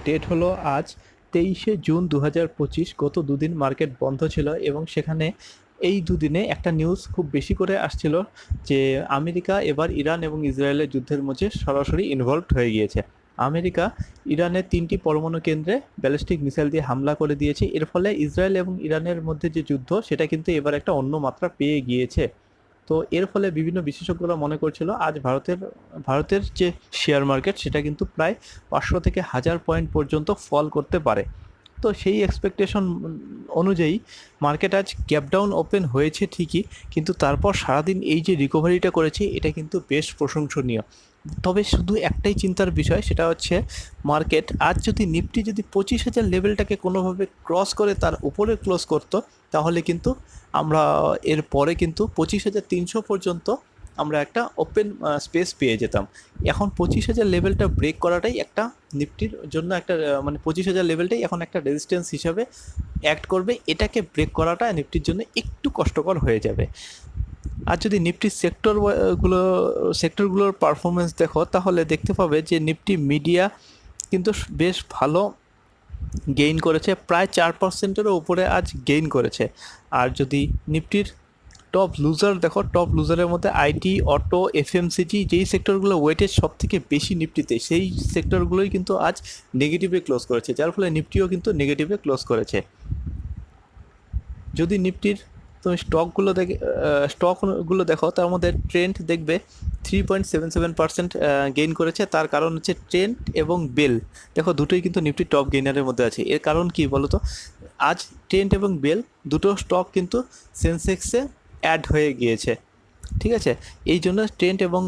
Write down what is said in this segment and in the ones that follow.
Date হলো আজ 23শে June 2025। গত দুদিন মার্কেট বন্ধ ছিল এবং সেখানে এই দুদিনে একটা নিউজ খুব বেশি করে আসছিল যে আমেরিকা এবার ইরান এবং ইসরায়েলের যুদ্ধের মধ্যে সরাসরি ইনভলভড হয়ে গিয়েছে। আমেরিকা ইরানের 3টি পরমাণু কেন্দ্রে ব্যালিস্টিক মিসাইল দিয়ে হামলা করে দিয়েছে। এর ফলে ইসরায়েল এবং ইরানের মধ্যে যে যুদ্ধ সেটা কিন্তু এবার একটা অন্য মাত্রা পেয়ে গিয়েছে। তো এর ফলে বিভিন্ন বিশেষজ্ঞরা মনে করছিল আজ ভারতের যে শেয়ার মার্কেট সেটা কিন্তু প্রায় 500 থেকে 1000 পয়েন্ট পর্যন্ত ফল করতে পারে। তো সেই এক্সপেকটেশন অনুযায়ী মার্কেট আজ গ্যাপ ডাউন ওপেন হয়েছে ঠিকই, কিন্তু তারপর সারাদিন এই যে রিকভারিটা করেছে এটা কিন্তু বেশ প্রশংসনীয়। তবে শুধু একটাই চিন্তার বিষয়, সেটা হচ্ছে মার্কেট আজ যদি নিফটি যদি 25,000 লেভেলটাকে কোনোভাবে ক্রস করে তার উপরে ক্লোজ করতো, তাহলে কিন্তু আমরা এর পরে কিন্তু 25,300 পর্যন্ত আমরা একটা ওপেন স্পেস পেয়ে যেতাম। এখন 25,000 লেভেলটা ব্রেক করাটাই একটা নিফটির জন্য একটা মানে 25,000 লেভেলটাই এখন একটা রেজিস্ট্যান্স হিসাবে অ্যাক্ট করবে। এটাকে ব্রেক করাটা নিফটির জন্য একটু কষ্টকর হয়ে যাবে। আর যদি নিফটির সেক্টরগুলোর পারফরমেন্স দেখো, তাহলে দেখতে পাবে যে নিফটি মিডিয়া কিন্তু বেশ ভালো গেইন করেছে, প্রায় 4%-এরও উপরে আজ গেইন করেছে। আর যদি নিফটির টপ লুজার দেখো, টপ লুজারের মধ্যে আইটি, অটো, এফএমসিজি যেই সেক্টরগুলো ওয়েটেজ সব থেকে বেশি নিফটিতে, সেই সেক্টরগুলোই কিন্তু আজ নেগেটিভে ক্লোজ করেছে, যার ফলে নিফটিও কিন্তু নেগেটিভে ক্লোজ করেছে। যদি নিফটির তুমি স্টকগুলো দেখো, তার মধ্যে ট্রেন্ড দেখবে 3.77% গেইন করেছে। তার কারণ হচ্ছে ট্রেন্ড এবং বেল, দেখো দুটোই কিন্তু নিফটি টপ গেইনারের মধ্যে আছে। এর কারণ কি বলো তো? আজ ট্রেন্ড এবং বেল দুটো স্টক কিন্তু সেন্সেক্সে অ্যাড হয়ে গিয়েছে, ঠিক আছে? এই জন্য ট্রেন্ড এবং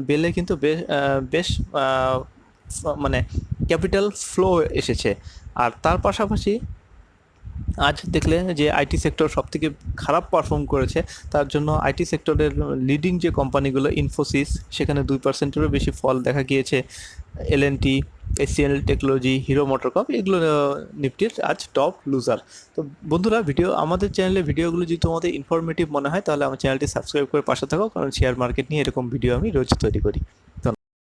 বেলে কিন্তু বেশ মানে ক্যাপিটাল ফ্লো এসেছে। আর তার পাশাপাশি আজ দেখলে যে আইটি সেক্টর সবথেকে খারাপ পারফর্ম করেছে। তার জন্য আইটি সেক্টরের লিডিং যে কোম্পানিগুলো, ইনফোসিস, সেখানে 2%-এরও বেশি ফল দেখা গিয়েছে। এলএনটি, এসিএল টেকনোলজি, হিরো মোটরকপ, এগুলো নিফটির আজ টপ লুজার। তো বন্ধুরা, আমাদের চ্যানেলে ভিডিওগুলো যদি তোমাদের ইনফরমেটিভ মনে হয়, তাহলে আমার চ্যানেলটি সাবস্ক্রাইব করে পাশে থাকো, কারণ শেয়ার মার্কেট নিয়ে এরকম ভিডিও আমি রোজ তৈরি করি।